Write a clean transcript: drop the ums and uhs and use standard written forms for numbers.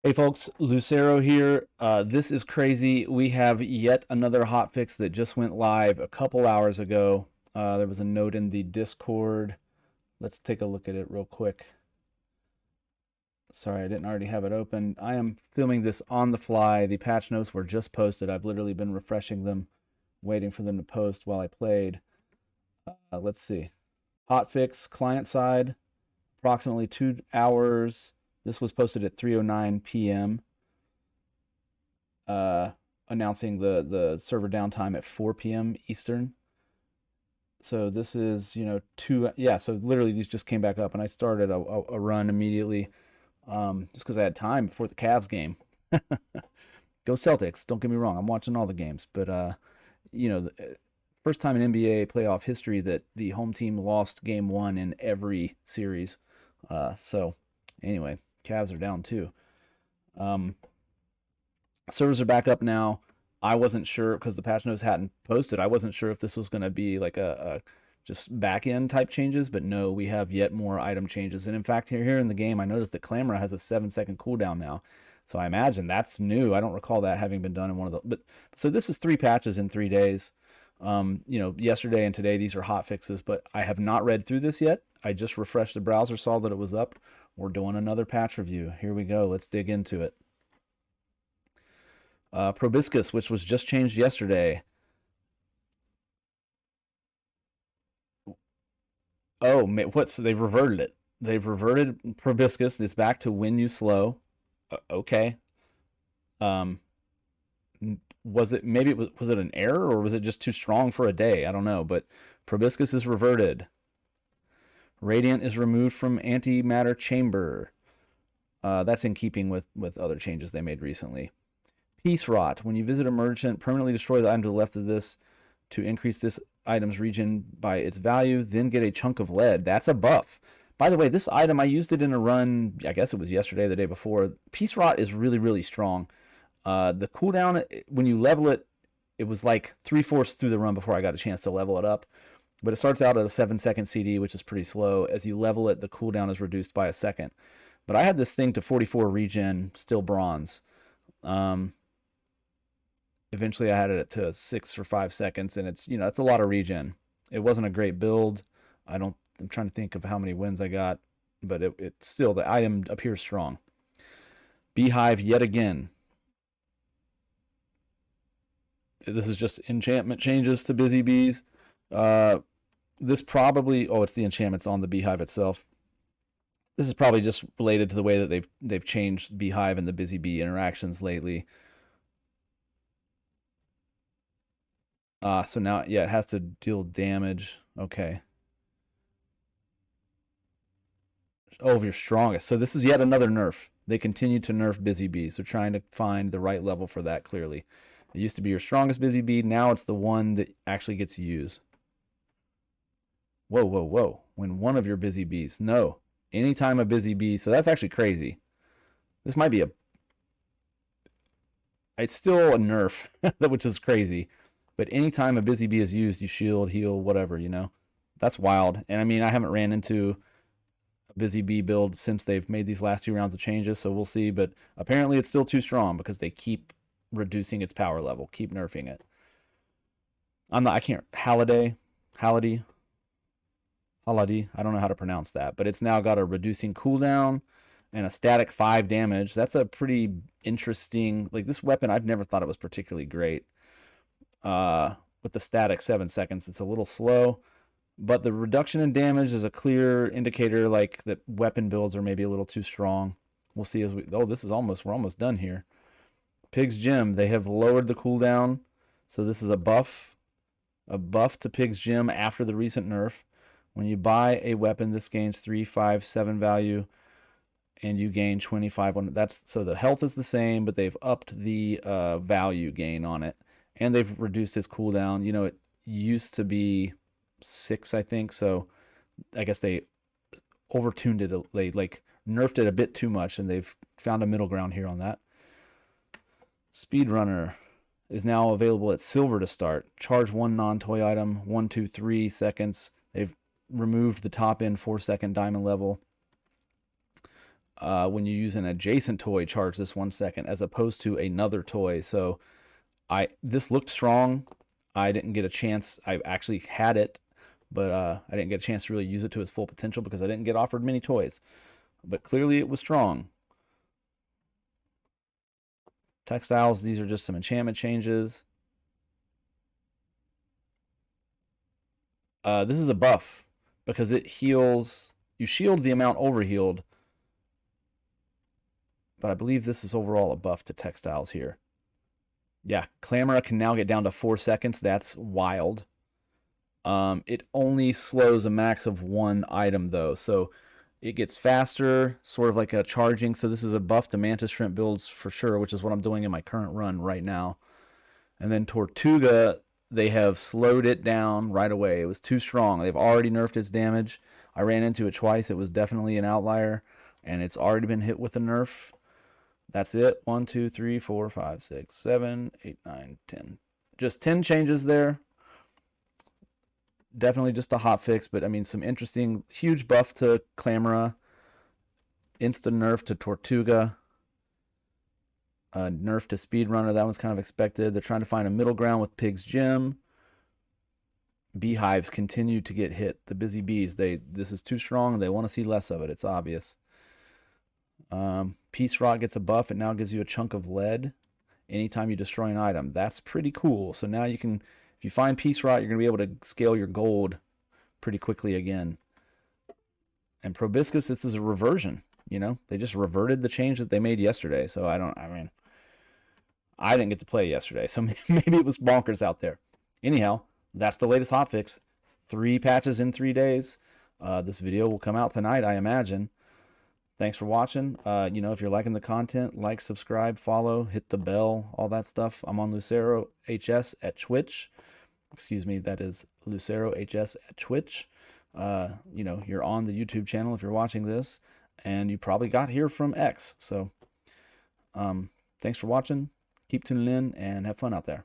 Hey folks, Lucero here. This is crazy. We have yet another hotfix that just went live a couple hours ago. There was a note in the Discord. Let's take a look at it real quick. Sorry, I didn't already have it open. I am filming this on the fly. The patch notes were just posted. I've literally been refreshing them, waiting for them to post while I played. Let's see. Hotfix, client side, approximately 2 hours. This was posted at 3:09 p.m. uh, announcing the server downtime at 4 p.m. Eastern. So this is, yeah, so literally these just came back up and I started a run immediately just because I had time before the Cavs game. Go Celtics, don't get me wrong, I'm watching all the games, but, the first time in NBA playoff history that the home team lost game one in every series. So anyway, Cavs are down too. Um, Servers are back up now. I wasn't sure because the patch notes hadn't posted. I wasn't sure if this was going to be like a just back end type changes, but no, we have yet more item changes. And in fact, here in the game, I noticed that Clamera has a 7-second cooldown now. So I imagine that's new. I don't recall that having been done in one of the. But so this is 3 patches in 3 days. Yesterday and today, these are hot fixes, but I have not read through this yet. I just refreshed the browser, saw that it was up. We're doing another patch review. Here we go. Let's dig into it. Proboscis, which was just changed yesterday. Oh, what's they've reverted it. They've reverted Proboscis. It's back to when you slow. Okay. Um, was it maybe was it an error or was it just too strong for a day? I don't know, but Proboscis is reverted. Radiant is removed from Antimatter chamber. That's in keeping with other changes they made recently. Peace Rot. When you visit a merchant, permanently destroy the item to the left of this to increase this item's region by its value, then get a chunk of lead. That's a buff. By the way, this item, I used it in a run, I guess it was yesterday, the day before. Peace Rot is really, really strong. The cooldown, when you level it, it was like 3/4 through the run before I got a chance to level it up. But it starts out at a 7-second CD, which is pretty slow. As you level it, the cooldown is reduced by a second. But I had this thing to 44 regen, still bronze. Eventually I had it to 6 or 5 seconds, and it's a lot of regen. It wasn't a great build. I'm trying to think of how many wins I got, but it still, the item appears strong. Beehive yet again. This is just enchantment changes to Busy Bees. This probably, it's the enchantments on the Beehive itself. This is probably just related to the way that they've changed Beehive and the Busy Bee interactions lately. So now, yeah, it has to deal damage. Okay. Oh, if you're strongest. So this is yet another nerf. They continue to nerf Busy Bees. They're trying to find the right level for that, clearly. It used to be your strongest Busy Bee. Now it's the one that actually gets used. Whoa, whoa, whoa. When one of your Busy Bees. No. Anytime a Busy Bee. So that's actually crazy. This might be it's still a nerf, which is crazy. But anytime a Busy Bee is used, you shield, heal, whatever, That's wild. And I mean, I haven't ran into a Busy Bee build since they've made these last 2 rounds of changes, so we'll see. But apparently it's still too strong because they keep reducing its power level, keep nerfing it. I can't, Halliday, Halliday, I don't know how to pronounce that, but it's now got a reducing cooldown and a static 5 damage. That's a pretty interesting, like this weapon, I've never thought it was particularly great. With the static 7 seconds, it's a little slow, but the reduction in damage is a clear indicator like that weapon builds are maybe a little too strong. We'll see as we're almost done here. Pig's Gym, they have lowered the cooldown, so this is a buff to Pig's Gym after the recent nerf. When you buy a weapon, this gains 3, 5, 7 value, and you gain 25. So the health is the same, but they've upped the value gain on it, and they've reduced its cooldown. It used to be 6, I think. So I guess they overtuned it. They like nerfed it a bit too much, and they've found a middle ground here on that. Speedrunner is now available at silver to start. Charge one non-toy item, 1, 2, 3 seconds. They've removed the top end 4-second diamond level. when you use an adjacent toy, charge this 1 second as opposed to another toy. So this looked strong. I didn't get a chance. I actually had it, but I didn't get a chance to really use it to its full potential because I didn't get offered many toys. But clearly it was strong. Textiles, these are just some enchantment changes. This is a buff because it heals. You shield the amount overhealed, but I believe this is overall a buff to Textiles here. Yeah, Clamera can now get down to 4 seconds. That's wild. It only slows a max of 1 item though, so it gets faster, sort of like a charging. So this is a buff to Mantis Shrimp builds for sure, which is what I'm doing in my current run right now. And then Tortuga, they have slowed it down right away. It was too strong. They've already nerfed its damage. I ran into it twice. It was definitely an outlier, and it's already been hit with a nerf. That's it. 1, 2, 3, 4, 5, 6, 7, 8, 9, 10. Just 10 changes there. Definitely just a hot fix, but I mean, some interesting, huge buff to Clamera, instant nerf to Tortuga, nerf to Speedrunner. That one's kind of expected. They're trying to find a middle ground with Pig's Gym. Beehives continue to get hit. The busy bees. This is too strong. They want to see less of it. It's obvious. Peace Rock gets a buff. It now gives you a chunk of lead anytime you destroy an item. That's pretty cool. So now you can, if you find Peace Rock, you're going to be able to scale your gold pretty quickly again. And Proboscis, this is a reversion. You know, they just reverted the change that they made yesterday. So I didn't get to play yesterday, so maybe it was bonkers out there. Anyhow, that's the latest hotfix. 3 patches in 3 days. This video will come out tonight, I imagine. Thanks for watching. You know, if you're liking the content, like, subscribe, follow, hit the bell, all that stuff. I'm on Lucero HS at Twitch. Excuse me, that is Lucero HS at Twitch. You know, you're on the YouTube channel if you're watching this, and you probably got here from X. So, thanks for watching. Keep tuning in and have fun out there.